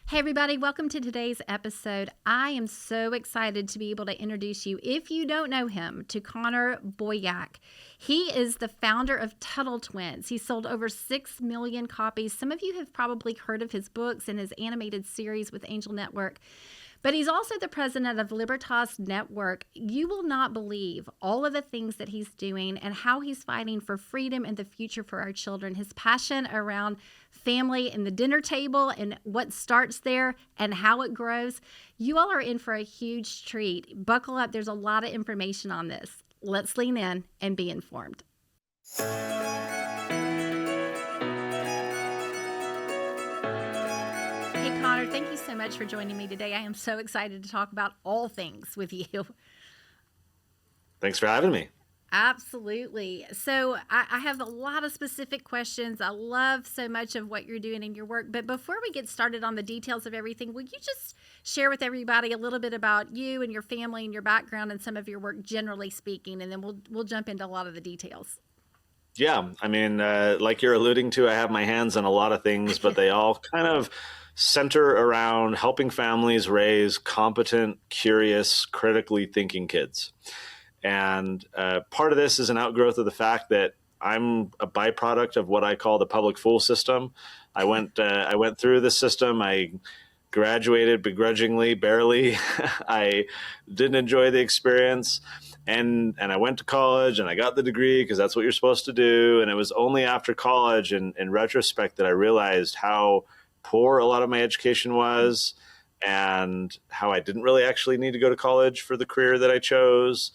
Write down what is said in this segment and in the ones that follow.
Hey, everybody, welcome to today's episode. I am so excited to be able to introduce you, if you don't know him, to Connor Boyack. He is the founder of Tuttle Twins. He sold over 6 million copies. Some of you have probably heard of his books and his animated series with Angel Network. But he's also the president of Libertas Network. You will not believe all of the things that he's doing and how he's fighting for freedom and the future for our children. His passion around family and the dinner table and what starts there and how it grows. You all are in for a huge treat. Buckle up. There's a lot of information on this. Let's lean in and be informed. Hey, Connor, thank you so much for joining me today. I am so excited to talk about all things with you. Thanks for having me. Absolutely. So I have a lot of specific questions. I love so much of what you're doing in your work. But before we get started on the details of everything, will you just share with everybody a little bit about you and your family and your background and some of your work, generally speaking, and then we'll jump into a lot of the details. Yeah, I mean, like you're alluding to, I have my hands in a lot of things, but they all kind of center around helping families raise competent, curious, critically thinking kids. And part of this is an outgrowth of the fact that I'm a byproduct of what I call the public school system. I went through the system. I graduated begrudgingly, barely. I didn't enjoy the experience. And I went to college and I got the degree because that's what you're supposed to do. And it was only after college and in retrospect that I realized how poor a lot of my education was and how I didn't really actually need to go to college for the career that I chose,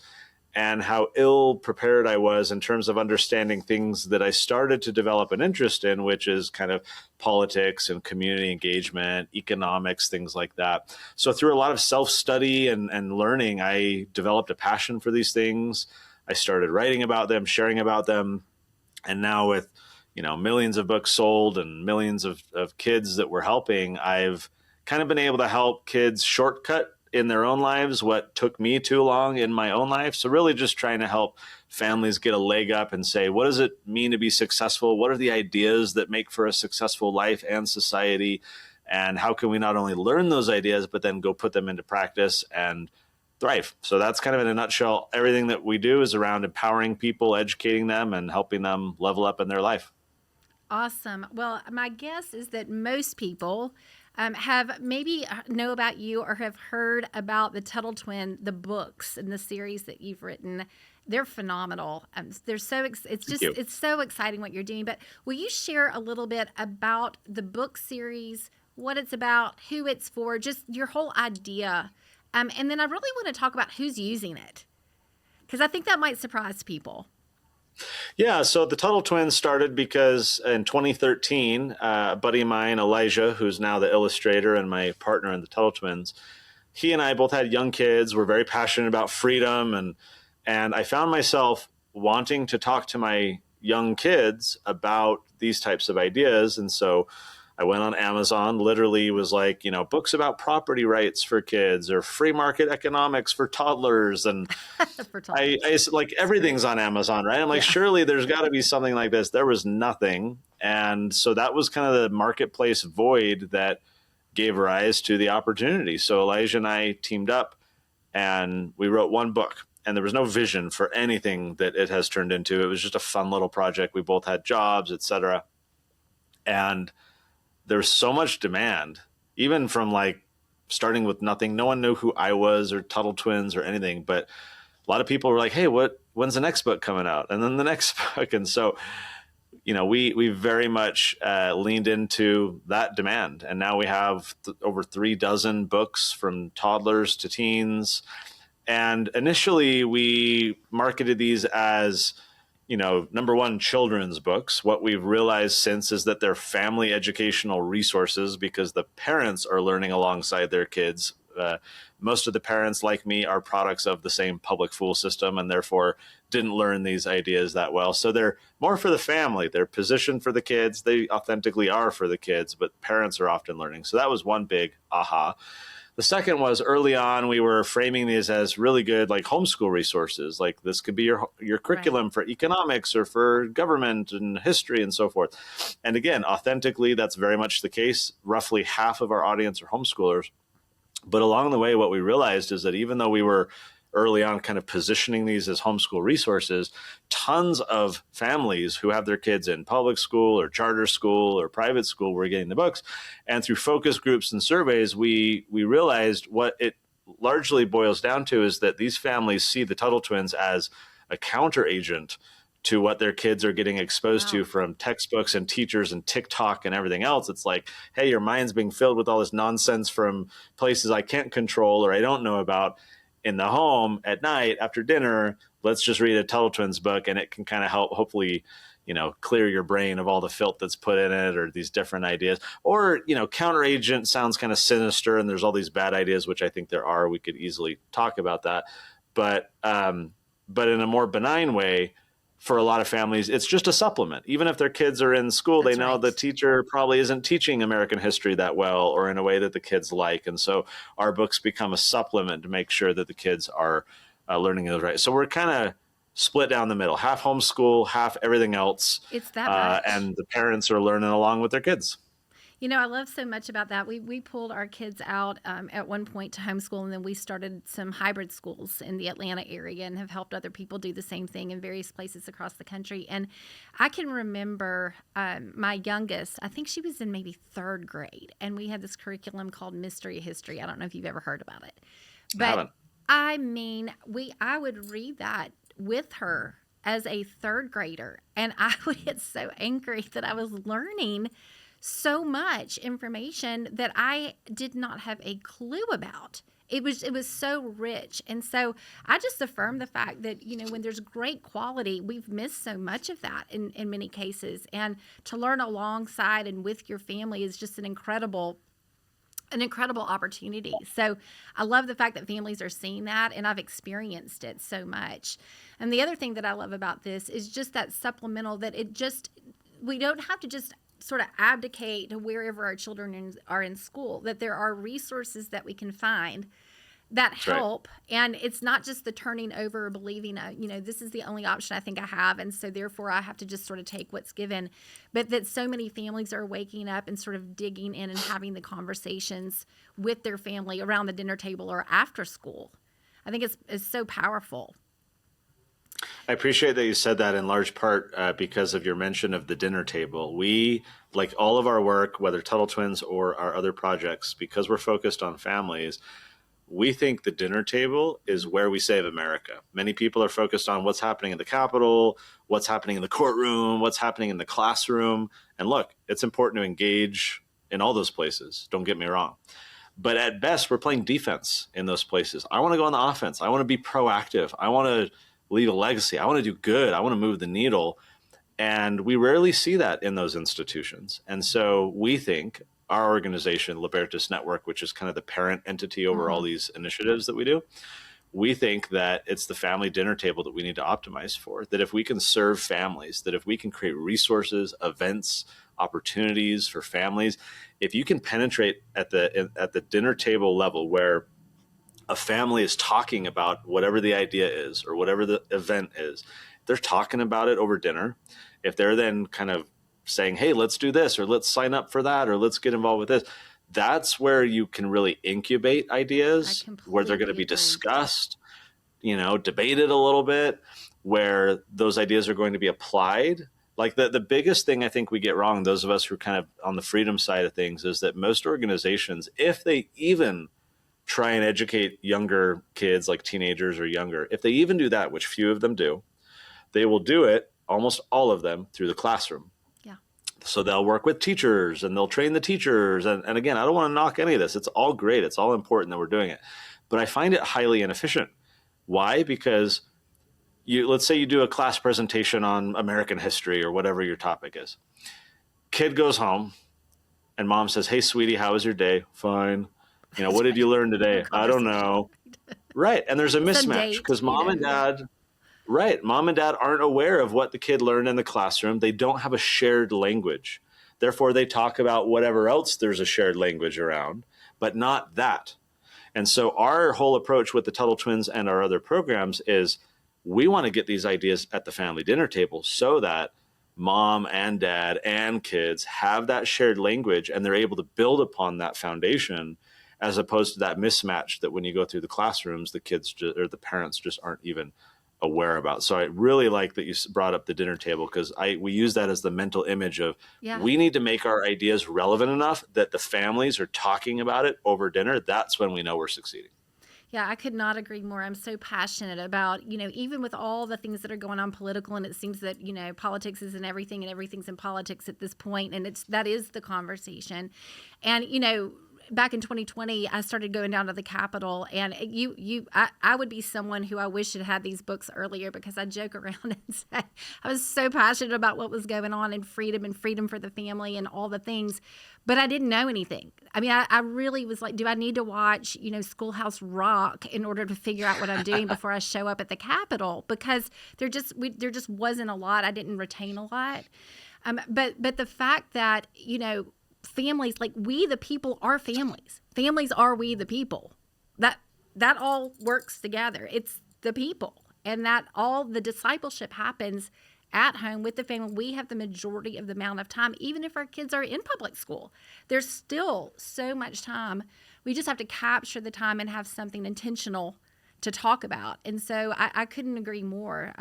and how ill prepared I was in terms of understanding things that I started to develop an interest in, which is kind of politics and community engagement, economics, things like that. So through a lot of self-study and learning, I developed a passion for these things. I started writing about them, sharing about them. And now with, millions of books sold and millions of kids that we're helping, I've kind of been able to help kids shortcut in their own lives what took me too long in my own life. So really just trying to help families get a leg up and say, what does it mean to be successful? What are the ideas that make for a successful life and society? And how can we not only learn those ideas, but then go put them into practice and thrive? So that's kind of in a nutshell. Everything that we do is around empowering people, educating them, and helping them level up in their life. Awesome. Well, my guess is that most people have maybe know about you or have heard about the Tuttle Twin, the books and the series that you've written. They're phenomenal. They're so it's so exciting what you're doing. But will you share a little bit about the book series, what it's about, who it's for, just your whole idea, and then I really want to talk about who's using it, because I think that might surprise people. Yeah, so the Tuttle Twins started because in 2013, a buddy of mine, Elijah, who's now the illustrator and my partner in the Tuttle Twins, he and I both had young kids. We're very passionate about freedom, and I found myself wanting to talk to my young kids about these types of ideas. And so I went on Amazon, literally was like, books about property rights for kids or free market economics for toddlers. And For toddlers. I like everything's on Amazon, right? I'm like, surely there's got to be something like this. There was nothing. And so that was kind of the marketplace void that gave rise to the opportunity. So Elijah and I teamed up and we wrote one book. And there was no vision for anything that it has turned into. It was just a fun little project. We both had jobs, et cetera. And there's so much demand, even from like starting with nothing. No one knew who I was or Tuttle Twins or anything, but a lot of people were like, hey, when's the next book coming out? And then the next book. And so, we very much leaned into that demand. And now we have over 3 dozen books from toddlers to teens. And initially we marketed these as, number one, children's books. What we've realized since is that they're family educational resources because the parents are learning alongside their kids. Most of the parents, like me, are products of the same public school system, and therefore didn't learn these ideas that well. So they're more for the family. They're positioned for the kids. They authentically are for the kids, but parents are often learning. So that was one big aha. The second was early on, we were framing these as really good, like homeschool resources. Like this could be your curriculum Right. for economics or for government and history and so forth. And again, authentically, that's very much the case. Roughly half of our audience are homeschoolers. But along the way, what we realized is that even though we were early on kind of positioning these as homeschool resources, tons of families who have their kids in public school or charter school or private school were getting the books. And through focus groups and surveys, we realized what it largely boils down to is that these families see the Tuttle Twins as a counter agent to what their kids are getting exposed Wow. to from textbooks and teachers and TikTok and everything else. It's like, hey, your mind's being filled with all this nonsense from places I can't control or I don't know about. In the home at night after dinner, let's just read a Tuttle Twins book, and it can kind of help, hopefully, clear your brain of all the filth that's put in it or these different ideas. Or, counteragent sounds kind of sinister, and there's all these bad ideas, which I think there are. We could easily talk about that. But in a more benign way, for a lot of families, it's just a supplement. Even if their kids are in school, That's they know right. the teacher probably isn't teaching American history that well or in a way that the kids like. And so our books become a supplement to make sure that the kids are learning those right. So we're kind of split down the middle, half homeschool, half everything else. It's that much. And the parents are learning along with their kids. I love so much about that. We pulled our kids out at one point to homeschool, and then we started some hybrid schools in the Atlanta area and have helped other people do the same thing in various places across the country. And I can remember my youngest, I think she was in maybe third grade, and we had this curriculum called Mystery History. I don't know if you've ever heard about it. I But haven't. I mean, I would read that with her as a third grader, and I would get so angry that I was learning so much information that I did not have a clue about. It was so rich. And so I just affirm the fact that, when there's great quality, we've missed so much of that in many cases. And to learn alongside and with your family is just an incredible opportunity. So I love the fact that families are seeing that, and I've experienced it so much. And the other thing that I love about this is just that supplemental, that we don't have to just sort of abdicate to wherever our children are in school, that there are resources that we can find that help. Right. And it's not just the turning over or believing, this is the only option I think I have, and so therefore I have to just sort of take what's given. But that so many families are waking up and sort of digging in and having the conversations with their family around the dinner table or after school. I think it's so powerful. I appreciate that you said that in large part because of your mention of the dinner table. We, like all of our work, whether Tuttle Twins or our other projects, because we're focused on families, we think the dinner table is where we save America. Many people are focused on what's happening in the Capitol, what's happening in the courtroom, what's happening in the classroom. And look, it's important to engage in all those places. Don't get me wrong. But at best, we're playing defense in those places. I want to go on the offense. I want to be proactive. I want to leave a legacy. I want to do good. I want to move the needle. And we rarely see that in those institutions. And so we think our organization, Libertas Network, which is kind of the parent entity over all these initiatives that we do, we think that it's the family dinner table that we need to optimize for. That if we can serve families, that if we can create resources, events, opportunities for families, if you can penetrate at the dinner table level where a family is talking about whatever the idea is or whatever the event is, they're talking about it over dinner. If they're then kind of saying, hey, let's do this, or let's sign up for that, or let's get involved with this, that's where you can really incubate ideas where they're going to be discussed, debated a little bit, where those ideas are going to be applied. Like the biggest thing I think we get wrong, those of us who are kind of on the freedom side of things, is that most organizations, if they even try and educate younger kids, like teenagers or younger, if they even do that, which few of them do, they will do it, almost all of them, through the classroom. Yeah. So they'll work with teachers and they'll train the teachers. And again, I don't want to knock any of this. It's all great. It's all important that we're doing it. But I find it highly inefficient. Why? Because let's say you do a class presentation on American history or whatever your topic is. Kid goes home and mom says, hey, sweetie, how was your day? Fine. What did you learn today? I don't know. Right. And there's a mismatch because mom and dad, Right. Mom and dad aren't aware of what the kid learned in the classroom. They don't have a shared language. Therefore, they talk about whatever else there's a shared language around, but not that. And so our whole approach with the Tuttle Twins and our other programs is we want to get these ideas at the family dinner table so that mom and dad and kids have that shared language and they're able to build upon that foundation, as opposed to that mismatch that when you go through the classrooms, the kids or the parents just aren't even aware about. So I really like that you brought up the dinner table, because we use that as the mental image of we need to make our ideas relevant enough that the families are talking about it over dinner. That's when we know we're succeeding. Yeah, I could not agree more. I'm so passionate about, even with all the things that are going on political, and it seems that, politics is in everything and everything's in politics at this point, and that is the conversation. And, back in 2020, I started going down to the Capitol, and I would be someone who I wish had had these books earlier, because I joke around and say I was so passionate about what was going on and freedom for the family and all the things, but I didn't know anything. I mean, I really was like, do I need to watch, Schoolhouse Rock in order to figure out what I'm doing before I show up at the Capitol? Because there just wasn't a lot. I didn't retain a lot. But the fact that, families, like we the people are families. Families are we the people. That all works together. It's the people. And that all the discipleship happens at home with the family. We have the majority of the amount of time, even if our kids are in public school. There's still so much time. We just have to capture the time and have something intentional to talk about. And so I couldn't agree more.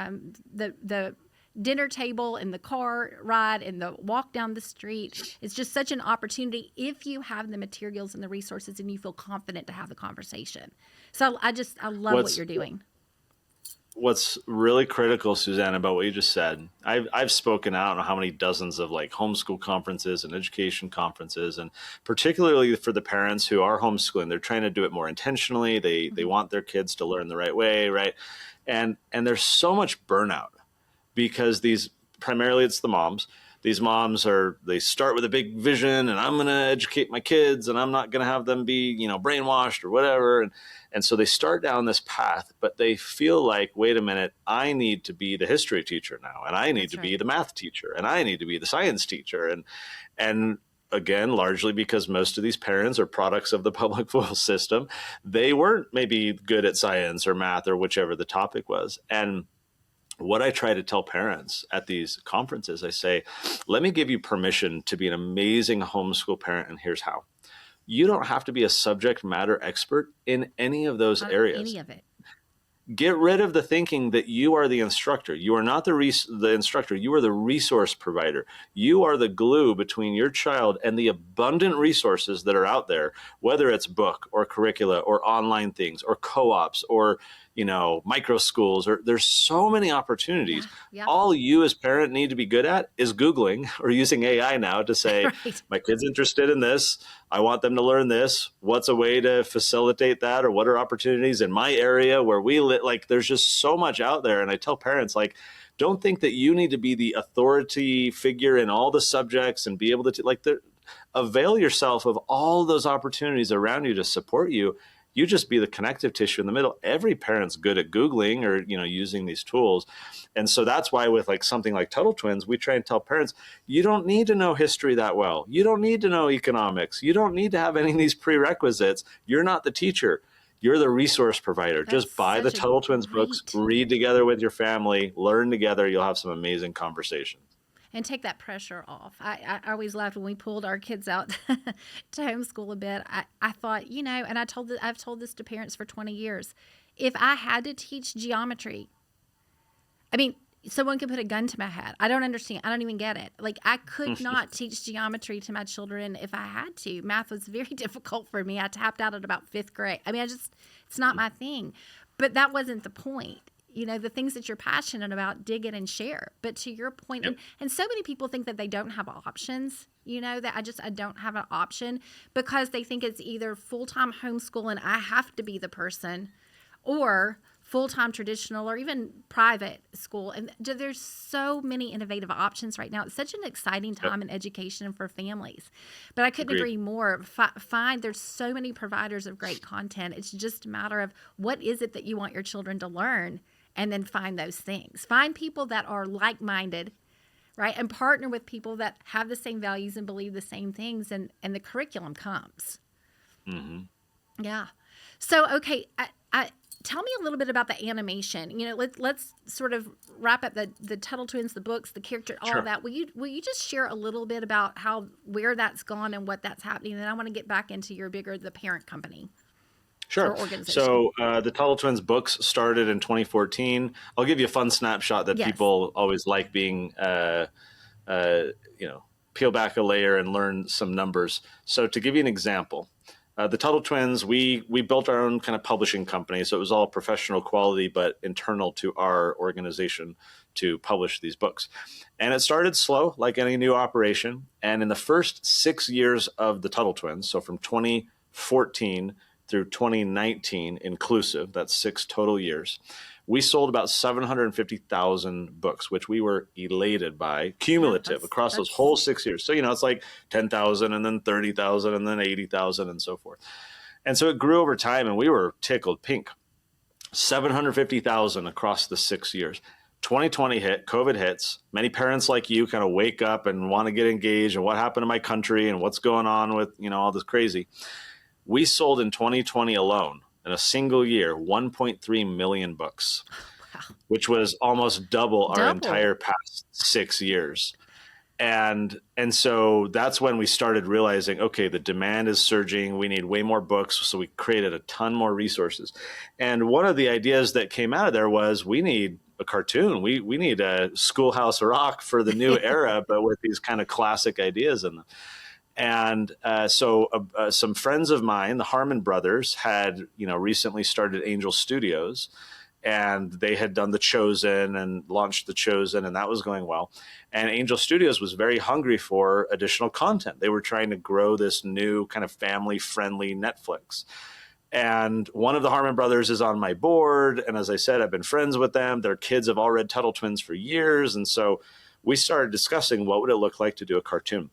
The dinner table and the car ride and the walk down the street is just such an opportunity if you have the materials and the resources and you feel confident to have the conversation. So I love what you're doing. What's really critical, Suzanne, about what you just said, I've spoken, I don't know how many dozens of like homeschool conferences and education conferences, and particularly for the parents who are homeschooling, they're trying to do it more intentionally. They want their kids to learn the right way, right? And there's so much burnout, because primarily it's the moms. These moms they start with a big vision, and I'm going to educate my kids, and I'm not going to have them be, brainwashed or whatever. And so they start down this path, but they feel like, wait a minute, I need to be the history teacher now, and I need to be the math teacher, and I need to be the science teacher. And again, largely because most of these parents are products of the public school system, they weren't maybe good at science or math or whichever the topic was. And what I try to tell parents at these conferences, I say, let me give you permission to be an amazing homeschool parent, and here's how. You don't have to be a subject matter expert in any of those areas. Any of it. Get rid of the thinking that you are the instructor. You are not the instructor. You are the resource provider. You are the glue between your child and the abundant resources that are out there, whether it's book or curricula or online things or co-ops or micro schools, or there's so many opportunities. Yeah. All you as parent need to be good at is Googling or using AI now to say, right, my kid's interested in this. I want them to learn this. What's a way to facilitate that? Or what are opportunities in my area where we live? Like, there's just so much out there. And I tell parents, like, don't think that you need to be the authority figure in all the subjects and be able to avail yourself of all those opportunities around you to support you. You just be the connective tissue in the middle. Every parent's good at Googling or, using these tools. And so that's why with something like Tuttle Twins, we try and tell parents, you don't need to know history that well. You don't need to know economics. You don't need to have any of these prerequisites. You're not the teacher. You're the resource provider. That's just buy the Tuttle Twins books, read together with your family, learn together. You'll have some amazing conversations. And take that pressure off. I always laughed when we pulled our kids out to homeschool a bit. I thought, and I've told this to parents for 20 years. If I had to teach geometry, someone could put a gun to my head. I don't understand. I don't even get it. I could not teach geometry to my children if I had to. Math was very difficult for me. I tapped out at about 5th grade. It's not my thing. But that wasn't the point. The things that you're passionate about, dig it and share. But to your point, yep. and so many people think that they don't have options, that I don't have an option, because they think it's either full-time homeschool and I have to be the person, or full-time traditional or even private school. And there's so many innovative options right now. It's such an exciting time in education for families. But I couldn't agree more. There's so many providers of great content. It's just a matter of what is it that you want your children to learn, and then find those things. Find people that are like-minded, right? And partner with people that have the same values and believe the same things, and the curriculum comes. Mm-hmm. Yeah. So, okay, tell me a little bit about the animation. Let's sort of wrap up the Tuttle Twins, the books, the character, all Sure. of that. Will you just share a little bit about where that's gone and what that's happening? And then I want to get back into the parent company Sure. or organization. So the Tuttle Twins books started in 2014. I'll give you a fun snapshot that Yes. people always like being, peel back a layer and learn some numbers. So to give you an example, the Tuttle Twins, we built our own kind of publishing company. So it was all professional quality, but internal to our organization to publish these books. And it started slow, like any new operation. And in the first 6 years of the Tuttle Twins, so from 2014 through 2019 inclusive, that's 6 total years, we sold about 750,000 books, which we were elated by, cumulative across those whole 6 years. So, it's like 10,000 and then 30,000 and then 80,000 and so forth. And so it grew over time, and we were tickled pink. 750,000 across the 6 years. 2020 hit, COVID hits. Many parents like you kind of wake up and want to get engaged and what happened to my country and what's going on with, all this crazy. We sold in 2020 alone, in a single year, 1.3 million books, which was almost double our entire past 6 years. And so that's when we started realizing, okay, the demand is surging. We need way more books. So we created a ton more resources. And one of the ideas that came out of there was we need a cartoon. We need a Schoolhouse Rock for the new era, but with these kind of classic ideas in them. And so some friends of mine, the Harmon brothers, had recently started Angel Studios, and they had done The Chosen and launched The Chosen, and that was going well. And Angel Studios was very hungry for additional content. They were trying to grow this new kind of family-friendly Netflix. And one of the Harmon brothers is on my board, and as I said, I've been friends with them. Their kids have all read Tuttle Twins for years, and so we started discussing what would it look like to do a cartoon.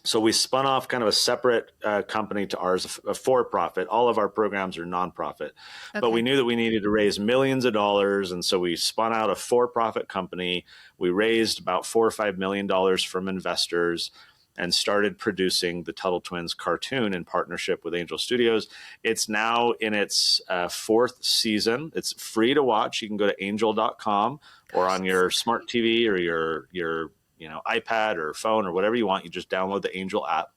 So we spun off kind of a separate company to ours, a for-profit. All of our programs are nonprofit. Okay. But we knew that we needed to raise millions of dollars. And so we spun out a for-profit company. We raised about $4 or $5 million from investors and started producing the Tuttle Twins cartoon in partnership with Angel Studios. It's now in its 4th season. It's free to watch. You can go to angel.com or on your smart TV or your iPad or phone or whatever you want. You just download the Angel app.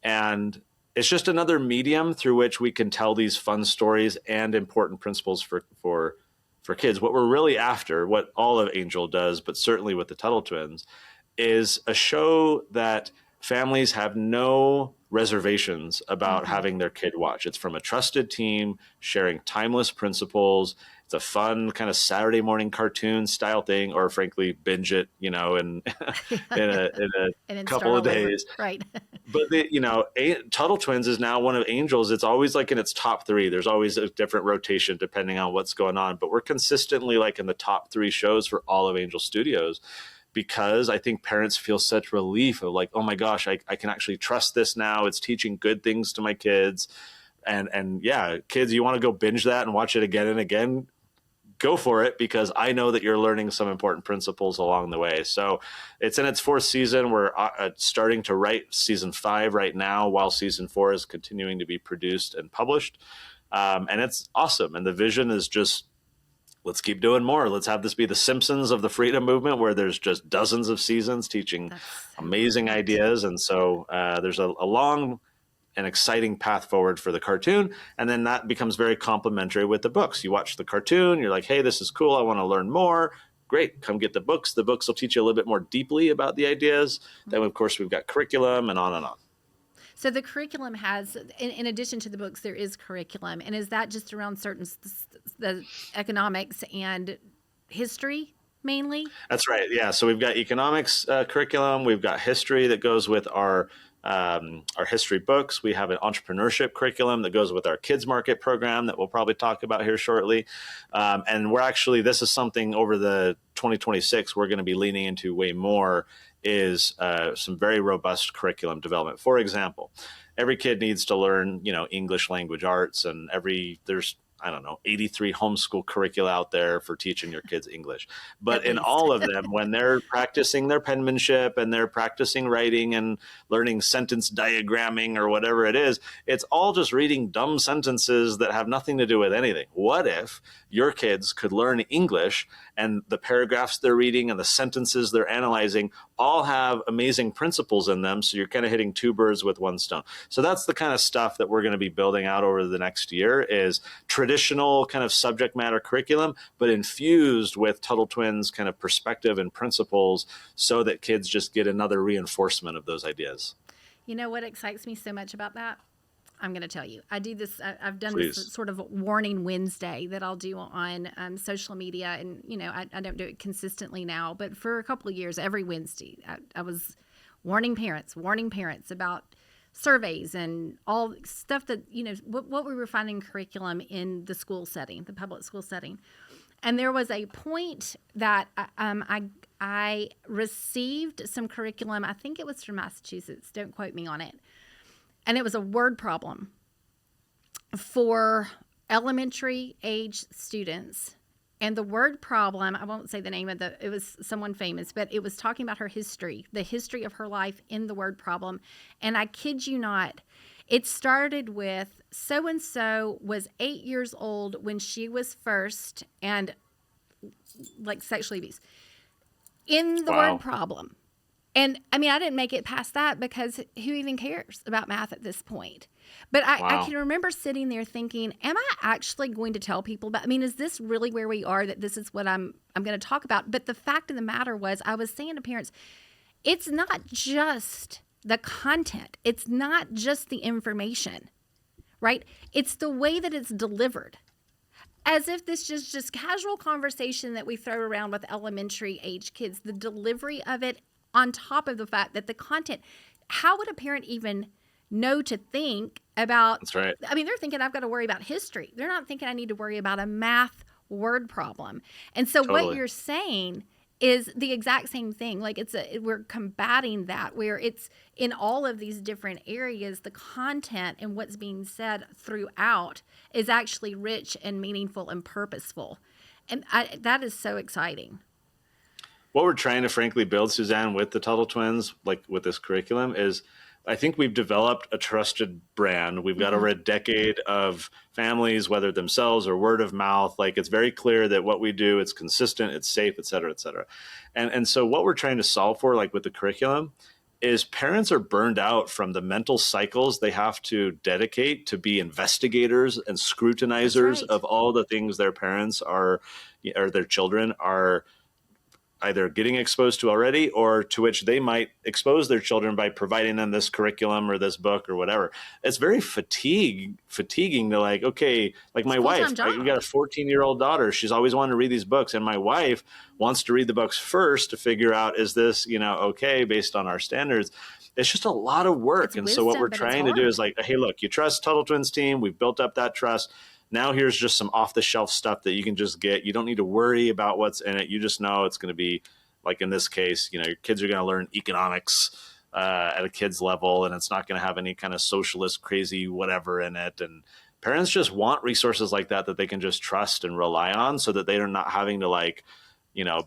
And it's just another medium through which we can tell these fun stories and important principles for kids. What we're really after, what all of Angel does, but certainly with the Tuttle Twins, is a show that families have no reservations about having their kid watch. It's from a trusted team sharing timeless principles. It's a fun kind of Saturday morning cartoon style thing, or frankly, binge it, in a couple of days. Right. But Tuttle Twins is now one of Angel's. It's always like in its top 3. There's always a different rotation depending on what's going on, but we're consistently like in the top 3 shows for all of Angel Studios, because I think parents feel such relief of like, oh my gosh, I can actually trust this now. It's teaching good things to my kids. And yeah, kids, you want to go binge that and watch it again and again, go for it, because I know that you're learning some important principles along the way. So it's in its 4th season. We're starting to write season 5 right now, while season 4 is continuing to be produced and published. And it's awesome. And the vision is just, let's keep doing more. Let's have this be the Simpsons of the freedom movement, where there's just dozens of seasons teaching amazing ideas. And so there's a long and exciting path forward for the cartoon. And then that becomes very complementary with the books. You watch the cartoon, you're like, hey, this is cool. I want to learn more. Great. Come get the books. The books will teach you a little bit more deeply about the ideas. Then, of course, we've got curriculum and on and on. So the curriculum has, in addition to the books, there is curriculum. And is that just around the economics and history mainly? That's right. Yeah. So we've got economics curriculum. We've got history that goes with our history books. We have an entrepreneurship curriculum that goes with our kids market program that we'll probably talk about here shortly. And this is something over the 2026 we're going to be leaning into way more, is some very robust curriculum development. For example, every kid needs to learn, English language arts, and I don't know, 83 homeschool curricula out there for teaching your kids English. But At in least. all of them, when they're practicing their penmanship and they're practicing writing and learning sentence diagramming or whatever it is, it's all just reading dumb sentences that have nothing to do with anything. What if your kids could learn English and the paragraphs they're reading and the sentences they're analyzing all have amazing principles in them? So you're kind of hitting two birds with one stone. So that's the kind of stuff that we're going to be building out over the next year, is traditional kind of subject matter curriculum, but infused with Tuttle Twins kind of perspective and principles so that kids just get another reinforcement of those ideas. You know what excites me so much about that? I'm going to tell you. I do this. I've done Please. this sort of Warning Wednesday that I'll do on social media, and I don't do it consistently now, but for a couple of years, every Wednesday, I was warning parents about surveys and all stuff that what we were finding in curriculum in the school setting, the public school setting. And there was a point that I received some curriculum. I think it was from Massachusetts. Don't quote me on it. And it was a word problem for elementary age students. And the word problem, I won't say the name of it was someone famous, but it was talking about her history, the history of her life in the word problem. And I kid you not, it started with so-and-so was 8 years old when she was first and like sexually abused in the Wow. word problem. And I mean, I didn't make it past that because who even cares about math at this point? But I can remember sitting there thinking, am I actually going to tell people about, I mean, is this really where we are, that this is what I'm going to talk about? But the fact of the matter was, I was saying to parents, it's not just the content. It's not just the information, right? It's the way that it's delivered. As if this is just casual conversation that we throw around with elementary age kids, the delivery of it, on top of the fact that the content, how would a parent even know to think about? That's right. I mean, they're thinking I've got to worry about history. They're not thinking I need to worry about a math word problem. And so Totally. what you're saying is the exact same thing. Like we're combating that, where it's in all of these different areas, the content and what's being said throughout is actually rich and meaningful and purposeful. And that is so exciting. What we're trying to frankly build, Suzanne, with the Tuttle Twins, like with this curriculum, is I think we've developed a trusted brand. We've got over a decade of families, whether themselves or word of mouth. Like, it's very clear that what we do, it's consistent, it's safe, et cetera, et cetera. And so what we're trying to solve for, like with the curriculum, is parents are burned out from the mental cycles they have to dedicate to be investigators and scrutinizers right. of all the things their parents are, or their children are either getting exposed to already, or to which they might expose their children by providing them this curriculum or this book or whatever. It's very fatiguing to, like, okay, like my wife, we got a 14-year-old daughter. She's always wanted to read these books. And my wife wants to read the books first to figure out, is this, okay, based on our standards? It's just a lot of work. It's and wisdom, so what we're but trying to do is like, hey, look, you trust Tuttle Twins team. We've built up that trust. Now here's just some off-the-shelf stuff that you can just get. You don't need to worry about what's in it. You just know it's going to be, like in this case, your kids are going to learn economics at a kid's level, and it's not going to have any kind of socialist crazy whatever in it. And parents just want resources like that they can just trust and rely on, so that they're not having to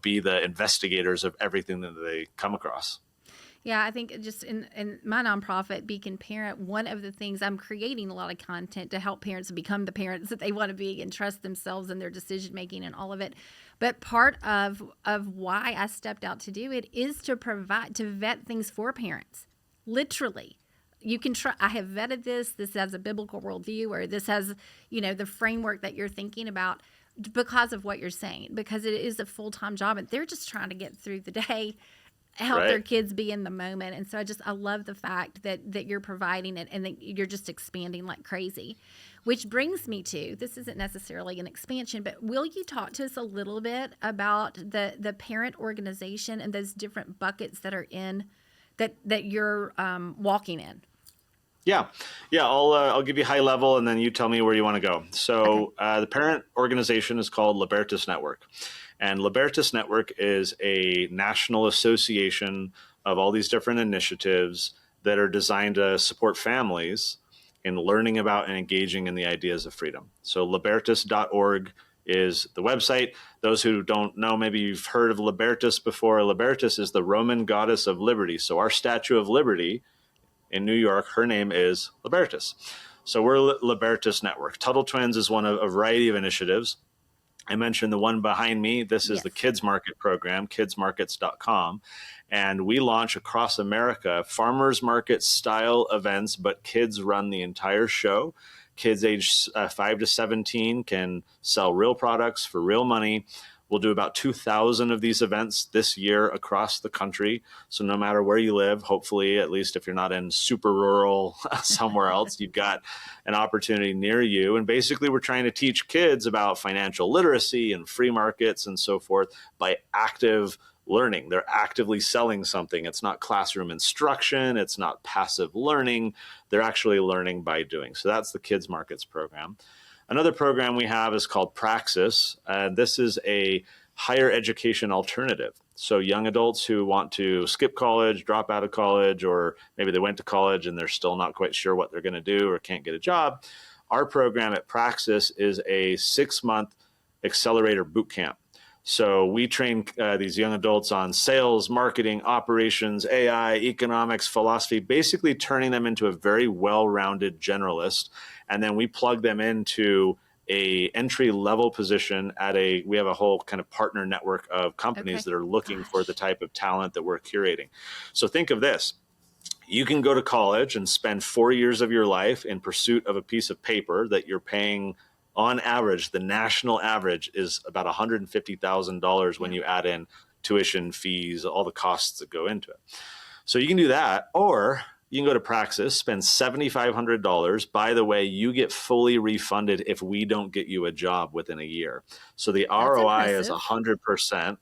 be the investigators of everything that they come across. Yeah, I think just in my nonprofit, Beacon Parent, one of the things, I'm creating a lot of content to help parents become the parents that they want to be and trust themselves and their decision making and all of it. But part of why I stepped out to do it is to vet things for parents. Literally. You can try. I have vetted this. This has a biblical worldview, or this has, the framework that you're thinking about, because of what you're saying, because it is a full-time job and they're just trying to get through the day, help their kids be in the moment. And so I love the fact that you're providing it and that you're just expanding like crazy, which brings me to, this isn't necessarily an expansion, but will you talk to us a little bit about the parent organization and those different buckets that are in that you're walking in? Yeah. I'll give you high level, and then you tell me where you want to go. So the parent organization is called Libertas Network. And Libertas Network is a national association of all these different initiatives that are designed to support families in learning about and engaging in the ideas of freedom. So libertas.org is the website. Those who don't know, maybe you've heard of Libertas before. Libertas is the Roman goddess of liberty. So our Statue of Liberty in New York, her name is Libertas. So we're Libertas Network. Tuttle Twins is one of a variety of initiatives. I mentioned the one behind me. This is the Kids Market program, kidsmarkets.com. And we launch across America farmers market style events, but kids run the entire show. Kids age 5 to 17 can sell real products for real money. We'll do about 2,000 of these events this year across the country. So no matter where you live, hopefully, at least if you're not in super rural somewhere else, you've got an opportunity near you. And basically, we're trying to teach kids about financial literacy and free markets and so forth by active learning. They're actively selling something. It's not classroom instruction. It's not passive learning. They're actually learning by doing. So that's the Kids Markets program. Another program we have is called Praxis. This is a higher education alternative. So young adults who want to skip college, drop out of college, or maybe they went to college and they're still not quite sure what they're going to do or can't get a job. Our program at Praxis is a 6-month accelerator boot camp. So we train these young adults on sales, marketing, operations, AI, economics, philosophy, basically turning them into a very well-rounded generalist. And then we plug them into a entry-level position at we have a whole kind of partner network of companies that are looking for the type of talent that we're curating. So think of this. You can go to college and spend 4 years of your life in pursuit of a piece of paper that you're paying. On average, the national average is about $150,000 when you add in tuition, fees, all the costs that go into it. So you can do that, or you can go to Praxis, spend $7,500. By the way, you get fully refunded if we don't get you a job within a year. So the ROI is 100%.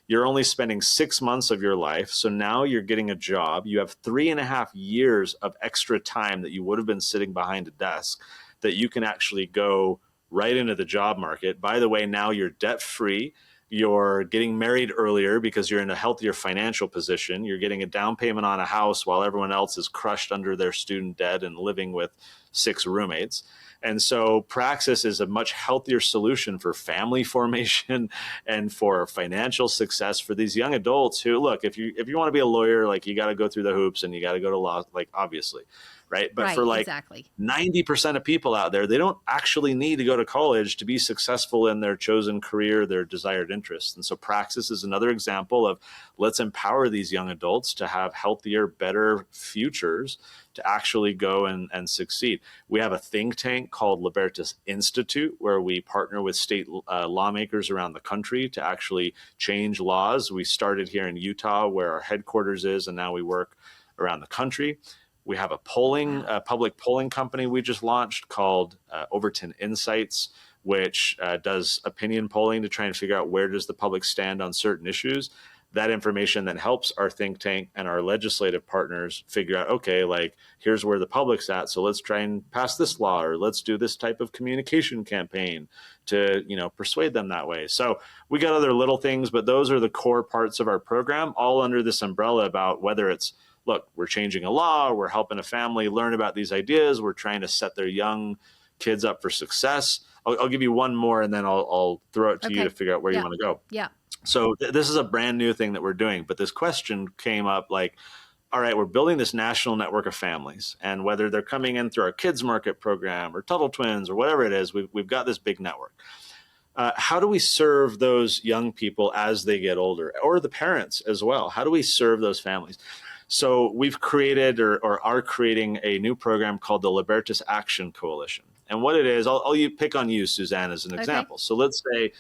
You're only spending 6 months of your life. So now you're getting a job. You have 3.5 years of extra time that you would have been sitting behind a desk that you can actually go right into the job market. By the way, now you're debt-free. You're getting married earlier because you're in a healthier financial position. You're getting a down payment on a house while everyone else is crushed under their student debt and living with 6 roommates. And so Praxis is a much healthier solution for family formation and for financial success for these young adults who, look, if you want to be a lawyer, like you got to go through the hoops and you got to go to law, like obviously. Right. But for like 90% of people out there, they don't actually need to go to college to be successful in their chosen career, their desired interests. And so Praxis is another example of let's empower these young adults to have healthier, better futures to actually go and succeed. We have a think tank called Libertas Institute, where we partner with state lawmakers around the country to actually change laws. We started here in Utah, where our headquarters is, and now we work around the country. We have a public polling company we just launched called Overton Insights, which does opinion polling to try and figure out where does the public stand on certain issues. That information then helps our think tank and our legislative partners figure out, okay, like here's where the public's at. So let's try and pass this law, or let's do this type of communication campaign to, persuade them that way. So we got other little things, but those are the core parts of our program, all under this umbrella about whether it's, look, we're changing a law, we're helping a family learn about these ideas, we're trying to set their young kids up for success. I'll give you one more, and then I'll throw it to you to figure out where you want to go. Yeah. So this is a brand new thing that we're doing, but this question came up like, all right, we're building this national network of families, and whether they're coming in through our Kids Market program or Tuttle Twins or whatever it is, we've got this big network. How do we serve those young people as they get older, or the parents as well? How do we serve those families? So we've created or are creating a new program called the Libertas Action Coalition. And what it is, I'll pick on you, Suzanne, as an example. So let's say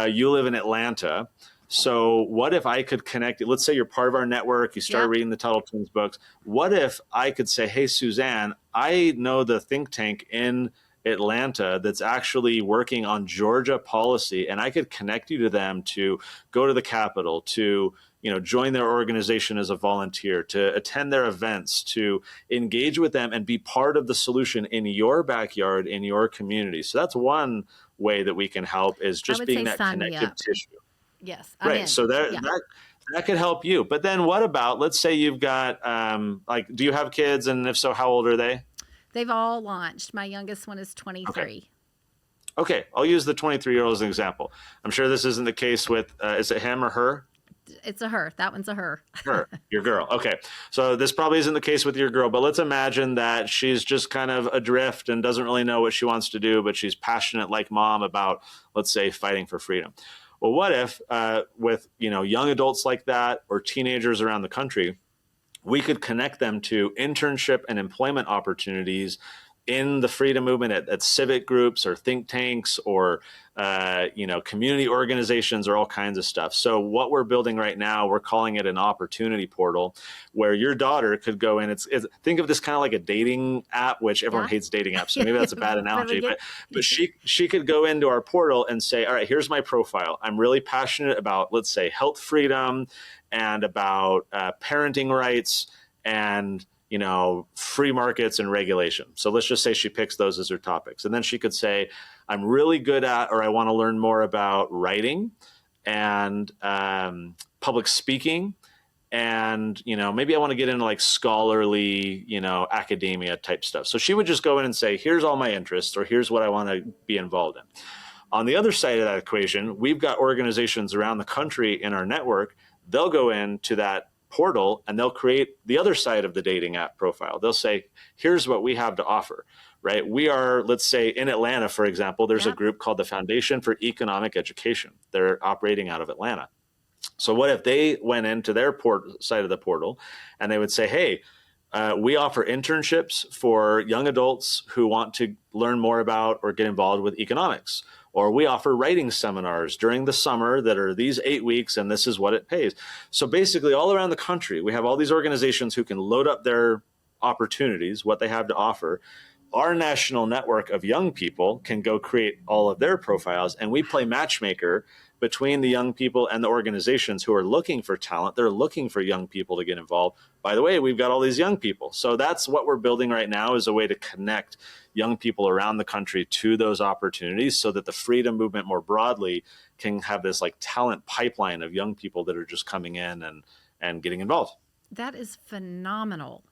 you live in Atlanta. So what if I could connect you? Let's say you're part of our network. You start reading the Tuttle Twins books. What if I could say, hey, Suzanne, I know the think tank in Atlanta that's actually working on Georgia policy, and I could connect you to them to go to the Capitol, to join their organization as a volunteer, to attend their events, to engage with them and be part of the solution in your backyard, in your community. So that's one way that we can help, is just being that connective tissue. Yes. Right. So that could help you. But then what about, let's say you've got, do you have kids? And if so, how old are they? They've all launched. My youngest one is 23. Okay, I'll use the 23-year-old as an example. I'm sure this isn't the case with, is it him or her? It's a her. That one's a her. Her, your girl. Okay. So this probably isn't the case with your girl, but let's imagine that she's just kind of adrift and doesn't really know what she wants to do, but she's passionate like mom about, let's say, fighting for freedom. Well, what if with, young adults like that or teenagers around the country, we could connect them to internship and employment opportunities in the freedom movement at civic groups or think tanks or community organizations or all kinds of stuff. So what we're building right now, we're calling it an opportunity portal, where your daughter could go in. Think of this kind of like a dating app, which everyone hates dating apps, so maybe that's a bad analogy. But she could go into our portal and say, all right, here's my profile. I'm really passionate about, let's say, health freedom and about parenting rights and free markets and regulation. So let's just say she picks those as her topics. And then she could say, I'm really good at, or I want to learn more about writing and public speaking. And, maybe I want to get into like scholarly, academia type stuff. So she would just go in and say, here's all my interests, or here's what I want to be involved in. On the other side of that equation, we've got organizations around the country in our network. They'll go into that portal and they'll create the other side of the dating app profile. They'll say, here's what we have to offer, right? We are, let's say in Atlanta, for example, there's a group called the Foundation for Economic Education. They're operating out of Atlanta. So what if they went into their side of the portal and they would say, hey, we offer internships for young adults who want to learn more about or get involved with economics. Or we offer writing seminars during the summer that are these 8 weeks, and this is what it pays. So basically, all around the country, we have all these organizations who can load up their opportunities, what they have to offer. Our national network of young people can go create all of their profiles, and we play matchmaker between the young people and the organizations who are looking for talent. They're looking for young people to get involved. By the way, we've got all these young people. So that's what we're building right now, is a way to connect young people around the country to those opportunities so that the freedom movement more broadly can have this like talent pipeline of young people that are just coming in and getting involved. That is phenomenal.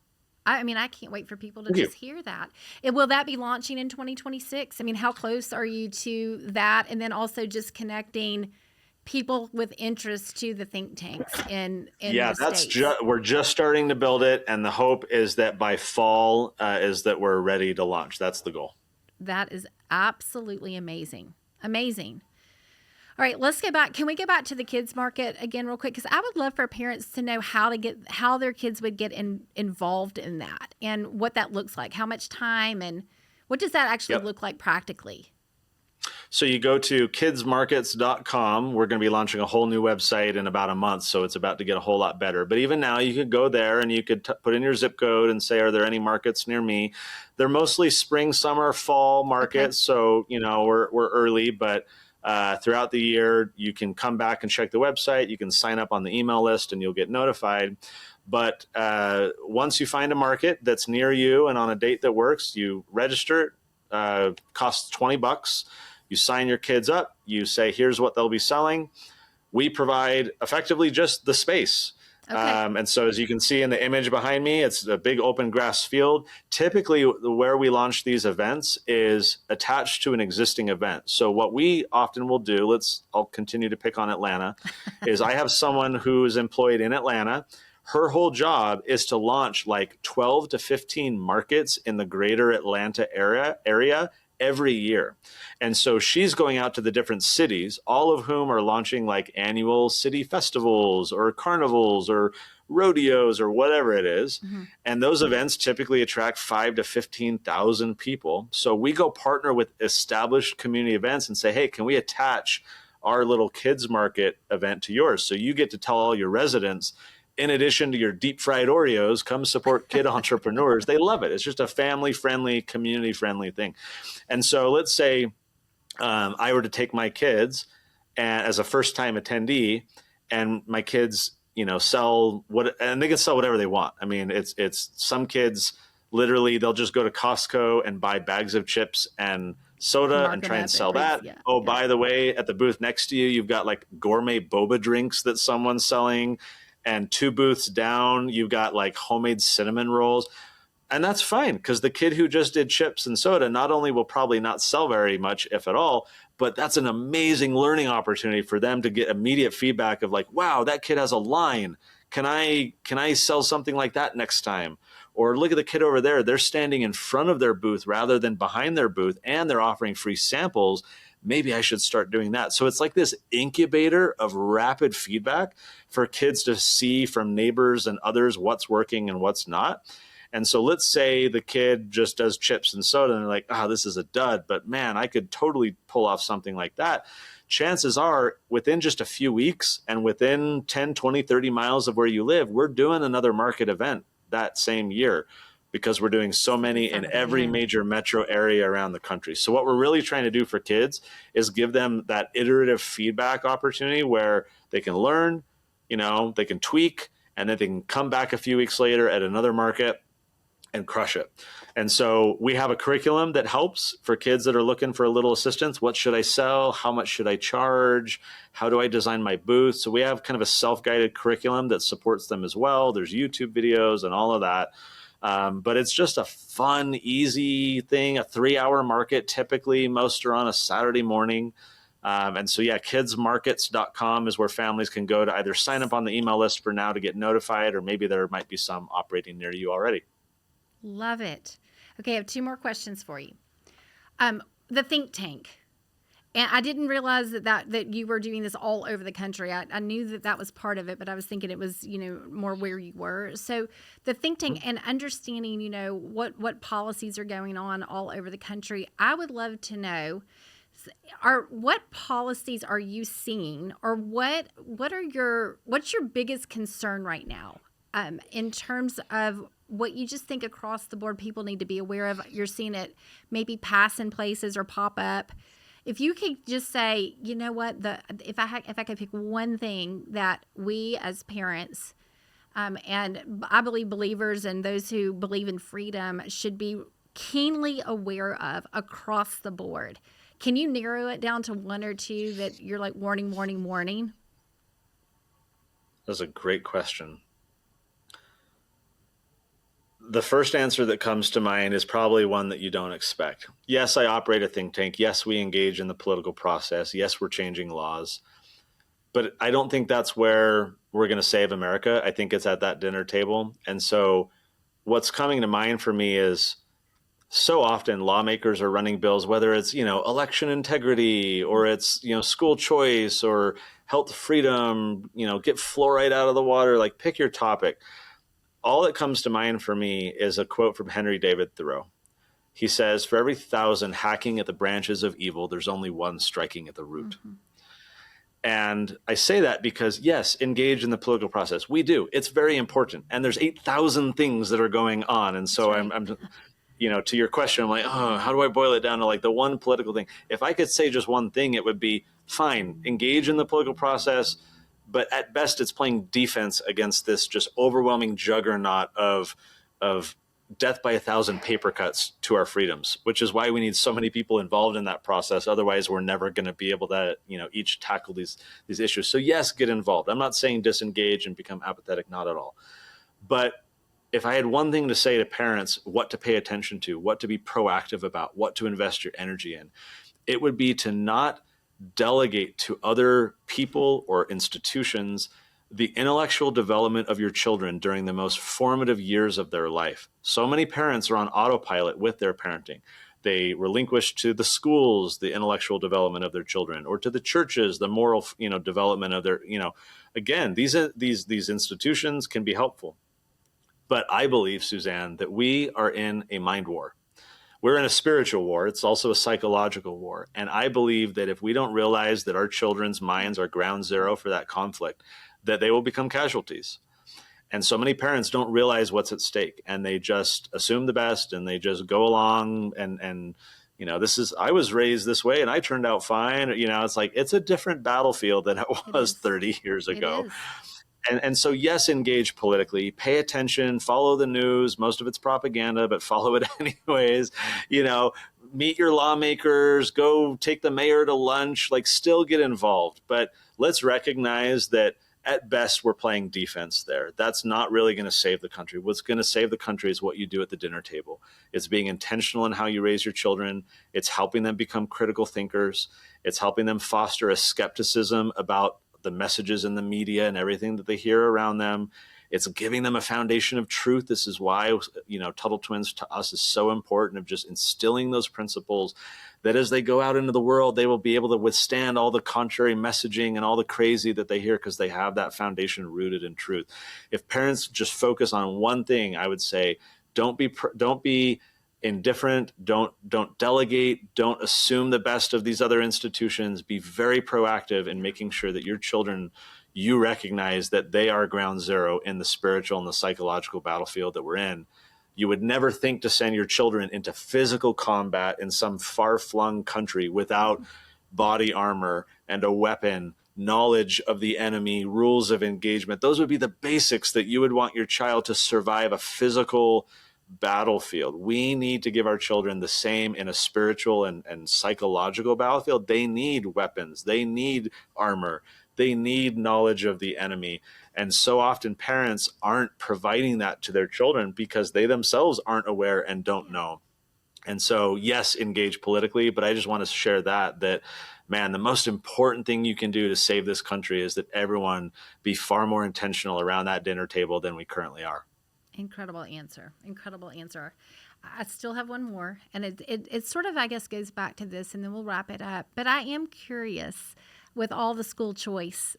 I can't wait for people to just hear that. And will that be launching in 2026? How close are you to that? And then also just connecting people with interest to the think tanks in we're just starting to build it, and the hope is that by fall is that we're ready to launch. That's the goal. That is absolutely amazing. All right, let's go back. Can we go back to the kids market again real quick? Because I would love for parents to know how their kids would get involved in that and what that looks like, how much time, and what does that actually look like practically? So you go to kidsmarkets.com. We're going to be launching a whole new website in about a month, so it's about to get a whole lot better. But even now, you could go there and you could put in your zip code and say, are there any markets near me? They're mostly spring, summer, fall markets, so we're early, but throughout the year, you can come back and check the website. You can sign up on the email list and you'll get notified. But once you find a market that's near you and on a date that works, you register. Costs $20. You sign your kids up. You say, here's what they'll be selling. We provide effectively just the space. Okay. And so as you can see in the image behind me, it's a big open grass field. Typically, where we launch these events is attached to an existing event. So what we often will do, I'll continue to pick on Atlanta, is I have someone who is employed in Atlanta. Her whole job is to launch like 12 to 15 markets in the greater Atlanta area every year. And so she's going out to the different cities, all of whom are launching like annual city festivals or carnivals or rodeos or whatever it is. Mm-hmm. And those events typically attract 5,000 to 15,000 people. So we go partner with established community events and say, hey, can we attach our little kids market event to yours? So you get to tell all your residents, in addition to your deep fried Oreos, come support kid entrepreneurs. They love it. It's just a family friendly, community friendly thing. And so let's say I were to take my kids as a first time attendee, and my kids, sell and they can sell whatever they want. It's some kids literally they'll just go to Costco and buy bags of chips and soda and try and sell that. Yeah. By the way, at the booth next to you, you've got like gourmet boba drinks that someone's selling. And 2 booths down, you've got like homemade cinnamon rolls. And that's fine, because the kid who just did chips and soda not only will probably not sell very much, if at all, but that's an amazing learning opportunity for them to get immediate feedback of like, wow, that kid has a line. Can I sell something like that next time? Or look at the kid over there. They're standing in front of their booth rather than behind their booth, and they're offering free samples. Maybe I should start doing that. So it's like this incubator of rapid feedback for kids to see from neighbors and others what's working and what's not. And so let's say the kid just does chips and soda and they're like, this is a dud, but man, I could totally pull off something like that. Chances are within just a few weeks and within 10, 20, 30 miles of where you live, we're doing another market event that same year, because we're doing so many in every major metro area around the country. So what we're really trying to do for kids is give them that iterative feedback opportunity where they can learn, they can tweak, and then they can come back a few weeks later at another market and crush it. And so we have a curriculum that helps for kids that are looking for a little assistance. What should I sell? How much should I charge? How do I design my booth? So we have kind of a self-guided curriculum that supports them as well. There's YouTube videos and all of that. But it's just a fun, easy thing, a 3-hour market. Typically, most are on a Saturday morning. And so, kidsmarkets.com is where families can go to either sign up on the email list for now to get notified, or maybe there might be some operating near you already. Love it. Okay, I have 2 more questions for you. The think tank. And I didn't realize that you were doing this all over the country. I knew that was part of it, but I was thinking it was, more where you were. So the think tank and understanding, what policies are going on all over the country. I would love to know, what policies are you seeing, or what's your biggest concern right now, in terms of what you just think across the board people need to be aware of? You're seeing it maybe pass in places or pop up. If you could just say, you know what, if I could pick one thing that we as parents, and I believe believers and those who believe in freedom should be keenly aware of across the board, can you narrow it down to 1 or 2 that you're like, warning, warning, warning? That's a great question. The first answer that comes to mind is probably one that you don't expect. Yes, I operate a think tank. Yes, we engage in the political process. Yes, we're changing laws. But I don't think that's where we're going to save America. I think it's at that dinner table. And so what's coming to mind for me is, so often lawmakers are running bills, whether it's, election integrity, or it's, school choice, or health freedom, get fluoride out of the water, like pick your topic. All that comes to mind for me is a quote from Henry David Thoreau. He says, for every 1,000 hacking at the branches of evil, there's only one striking at the root. Mm-hmm. And I say that because, yes, engage in the political process. We do. It's very important. And there's 8,000 things that are going on. And so right. I'm to your question, I'm like, how do I boil it down to like the one political thing? If I could say just one thing, it would be, fine, engage in the political process. But at best, it's playing defense against this just overwhelming juggernaut of death by 1,000 paper cuts to our freedoms, which is why we need so many people involved in that process. Otherwise, we're never going to be able to, each tackle these issues. So yes, get involved. I'm not saying disengage and become apathetic, not at all. But if I had one thing to say to parents, what to pay attention to, what to be proactive about, what to invest your energy in, it would be to not delegate to other people or institutions the intellectual development of your children during the most formative years of their life. So many parents are on autopilot with their parenting. They relinquish to the schools the intellectual development of their children, or to the churches the moral, development of their, again, these institutions can be helpful. But I believe, Suzanne, that we are in a mind war. We're in a spiritual war. It's also a psychological war. And I believe that if we don't realize that our children's minds are ground zero for that conflict, that they will become casualties. And so many parents don't realize what's at stake, and they just assume the best, and they just go along and I was raised this way and I turned out fine. It's like, it's a different battlefield than it was 30 years ago. And so, yes, engage politically, pay attention, follow the news. Most of it's propaganda, but follow it anyways. Meet your lawmakers, go take the mayor to lunch, like still get involved. But let's recognize that at best, we're playing defense there. That's not really going to save the country. What's going to save the country is what you do at the dinner table. It's being intentional in how you raise your children. It's helping them become critical thinkers. It's helping them foster a skepticism about the messages in the media and everything that they hear around them. It's giving them a foundation of truth. This is why, Tuttle Twins to us is so important, of just instilling those principles that as they go out into the world, they will be able to withstand all the contrary messaging and all the crazy that they hear, because they have that foundation rooted in truth. If parents just focus on one thing, I would say, don't be indifferent, don't delegate, don't assume the best of these other institutions. Be very proactive in making sure that your children, you recognize that they are ground zero in the spiritual and the psychological battlefield that we're in. You would never think to send your children into physical combat in some far-flung country without body armor and a weapon, knowledge of the enemy, rules of engagement. Those would be the basics that you would want your child to survive a physical battlefield. We need to give our children the same in a spiritual and psychological battlefield. They need weapons. They need armor. They need knowledge of the enemy. And so often parents aren't providing that to their children because they themselves aren't aware and don't know. And so, yes, engage politically, but I just want to share that, man, the most important thing you can do to save this country is that everyone be far more intentional around that dinner table than we currently are. Incredible answer. Incredible answer. I still have one more, and it sort of, I guess, goes back to this, and then we'll wrap it up. But I am curious, with all the school choice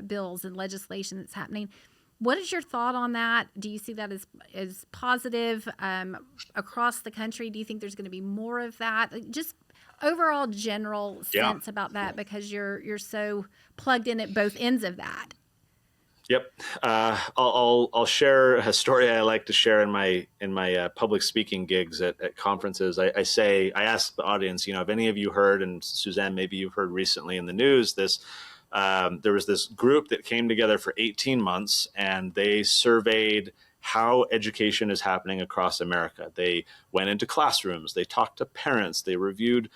bills and legislation that's happening, what is your thought on that? Do you see that as positive across the country? Do you think there's going to be more of that? Just overall general sense about that, because you're so plugged in at both ends of that. Yep. I'll share a story I like to share in my public speaking gigs at conferences. I ask the audience, have any of you heard, and Suzanne, maybe you've heard recently in the news, there was this group that came together for 18 months and they surveyed how education is happening across America. They went into classrooms, they talked to parents, they reviewed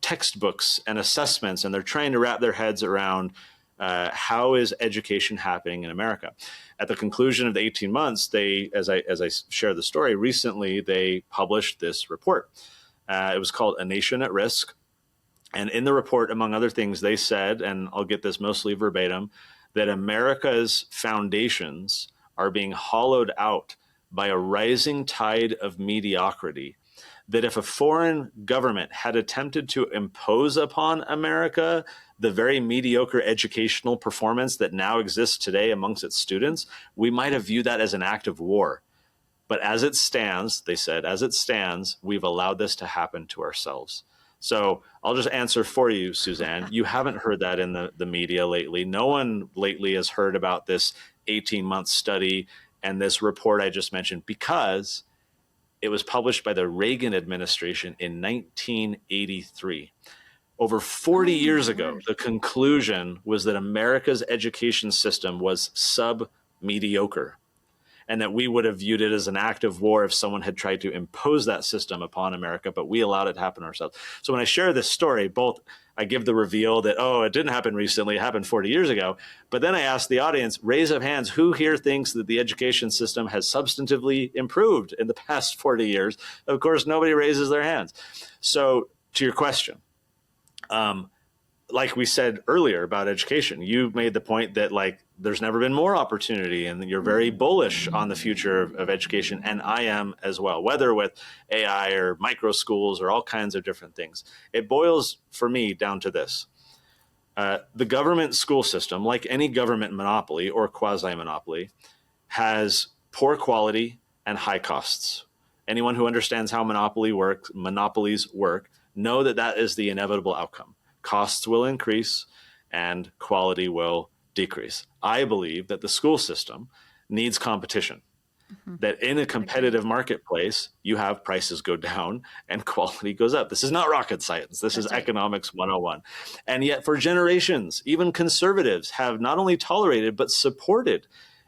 textbooks and assessments, and they're trying to wrap their heads around how is education happening in America. At the conclusion of the 18 months, as I share the story, recently they published this report. It was called A Nation at Risk. And in the report, among other things, they said, and I'll get this mostly verbatim, that America's foundations are being hollowed out by a rising tide of mediocrity, that if a foreign government had attempted to impose upon America the very mediocre educational performance that now exists today amongst its students, we might have viewed that as an act of war. But as it stands, they said, as it stands, we've allowed this to happen to ourselves. So I'll just answer for you, Suzanne. You haven't heard that in the media lately. No one lately has heard about this 18-month study and this report I just mentioned, because it was published by the Reagan administration in 1983. Over 40 years ago, the conclusion was that America's education system was sub-mediocre, and that we would have viewed it as an act of war if someone had tried to impose that system upon America, but we allowed it to happen ourselves. So when I share this story, both I give the reveal that, it didn't happen recently, it happened 40 years ago, but then I ask the audience, raise of hands, who here thinks that the education system has substantively improved in the past 40 years? Of course, nobody raises their hands. So to your question, like we said earlier about education, you made the point that there's never been more opportunity, and you're very bullish on the future of education, and I am as well, whether with AI or micro schools or all kinds of different things. It boils for me down to this. The government school system, like any government monopoly or quasi-monopoly, has poor quality and high costs. Anyone who understands how monopolies work, know that is the inevitable outcome. Costs will increase and quality will decrease. I believe that the school system needs competition, that in a competitive marketplace, you have prices go down and quality goes up. This is not rocket science. This is economics 101. And yet for generations, even conservatives have not only tolerated, but supported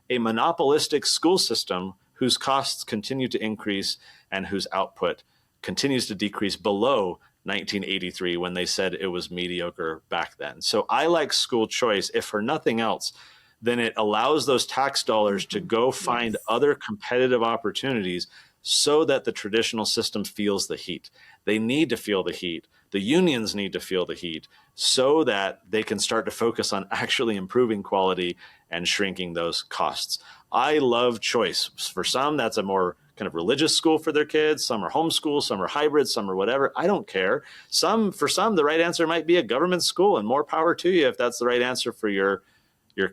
a monopolistic school system whose costs continue to increase and whose output continues to decrease below 1983 when they said it was mediocre back then. So I like school choice, if for nothing else, then it allows those tax dollars to go find other competitive opportunities so that the traditional system feels the heat. They need to feel the heat. The unions need to feel the heat so that they can start to focus on actually improving quality and shrinking those costs. I love choice. For some, that's a more kind of religious school for their kids. Some are homeschool, some are hybrid, some are whatever. I don't care. For some, the right answer might be a government school, and more power to you if that's the right answer for your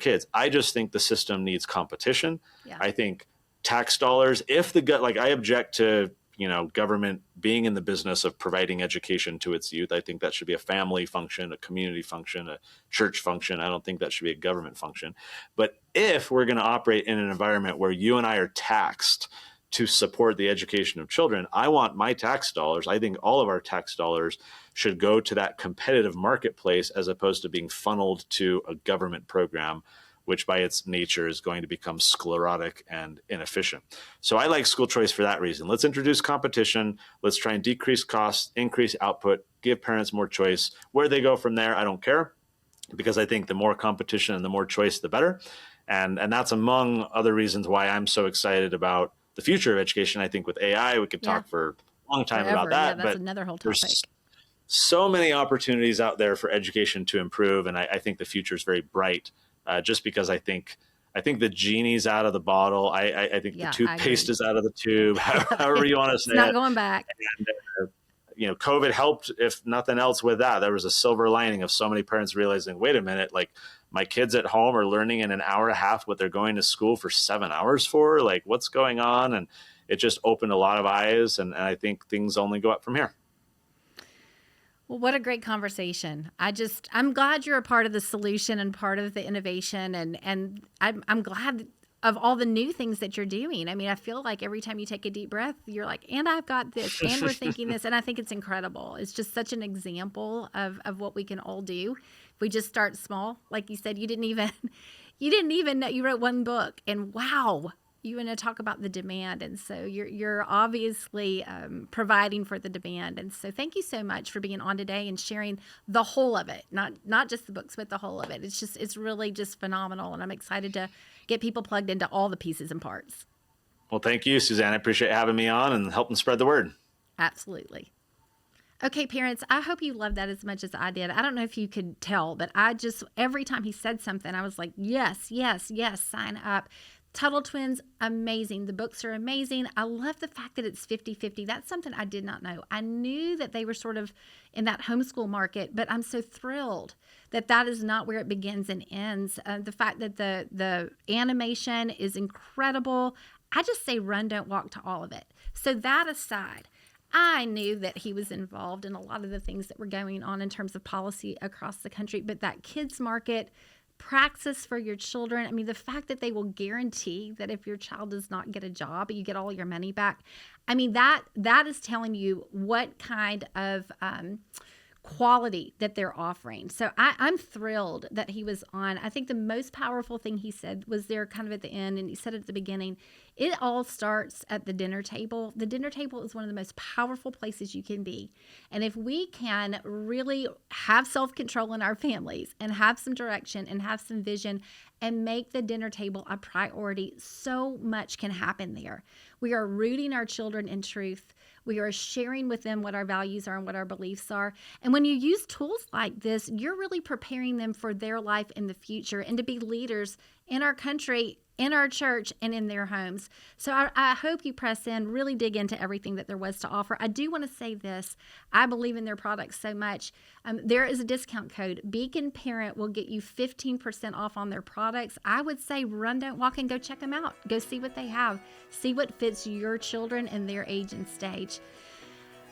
kids. I just think the system needs competition. Yeah. I think tax dollars, I object to, government being in the business of providing education to its youth. I think that should be a family function, a community function, a church function. I don't think that should be a government function. But if we're going to operate in an environment where you and I are taxed to support the education of children, I want my tax dollars. I think all of our tax dollars should go to that competitive marketplace as opposed to being funneled to a government program, which by its nature is going to become sclerotic and inefficient. So I like school choice for that reason. Let's introduce competition. Let's try and decrease costs, increase output, give parents more choice. Where they go from there, I don't care, because I think the more competition and the more choice, the better. And that's among other reasons why I'm so excited about the future of education. I think with AI, we could talk for a long time about that. That's another whole topic. There's so many opportunities out there for education to improve. And I think the future is very bright. Just because I think the genie's out of the bottle. I think the toothpaste is out of the tube, however you want to say it. It's not going back. And, COVID helped, if nothing else, with that. There was a silver lining of so many parents realizing, wait a minute, like my kids at home are learning in an hour and a half what they're going to school for 7 hours for. Like, what's going on? And it just opened a lot of eyes. And I think things only go up from here. Well, what a great conversation. I'm glad you're a part of the solution and part of the innovation. And I'm glad of all the new things that you're doing. I mean, I feel like every time you take a deep breath, you're like, and I've got this, and we're thinking this. And I think it's incredible. It's just such an example of what we can all do. If we just start small, like you said, you didn't even know you wrote one book, and wow, you want to talk about the demand. And so you're obviously providing for the demand. And so thank you so much for being on today and sharing the whole of it, not just the books, but the whole of it. It's really just phenomenal. And I'm excited to get people plugged into all the pieces and parts. Well, thank you, Suzanne. I appreciate having me on and helping spread the word. Absolutely. Okay, parents, I hope you loved that as much as I did. I don't know if you could tell, but every time he said something, I was like, yes, yes, yes, sign up. Tuttle Twins, amazing. The books are amazing. I love the fact that it's 50-50. That's something I did not know. I knew that they were sort of in that homeschool market, but I'm so thrilled that is not where it begins and ends. The fact that the animation is incredible. I just say run, don't walk to all of it. So that aside, I knew that he was involved in a lot of the things that were going on in terms of policy across the country, but that kids market, praxis for your children. I mean, the fact that they will guarantee that if your child does not get a job, you get all your money back. I mean, that is telling you what kind of quality that they're offering. So I'm thrilled that he was on. I think the most powerful thing he said was there kind of at the end, and he said it at the beginning, it all starts at the dinner table. The dinner table is one of the most powerful places you can be. And if we can really have self-control in our families and have some direction and have some vision and make the dinner table a priority, so much can happen there. We are rooting our children in truth. We are sharing with them what our values are and what our beliefs are. And when you use tools like this, you're really preparing them for their life in the future and to be leaders in our country, in our church, and in their homes. So I hope you press in, really dig into everything that there was to offer. I do want to say this. I believe in their products so much. There is a discount code. Beacon Parent will get you 15% off on their products. I would say run, don't walk, and go check them out. Go see what they have. See what fits your children and their age and stage.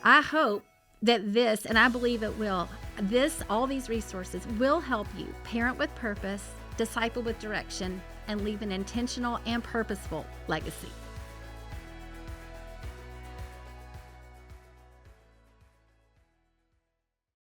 I hope that this, and I believe it will, all these resources will help you parent with purpose, disciple with direction, and leave an intentional and purposeful legacy.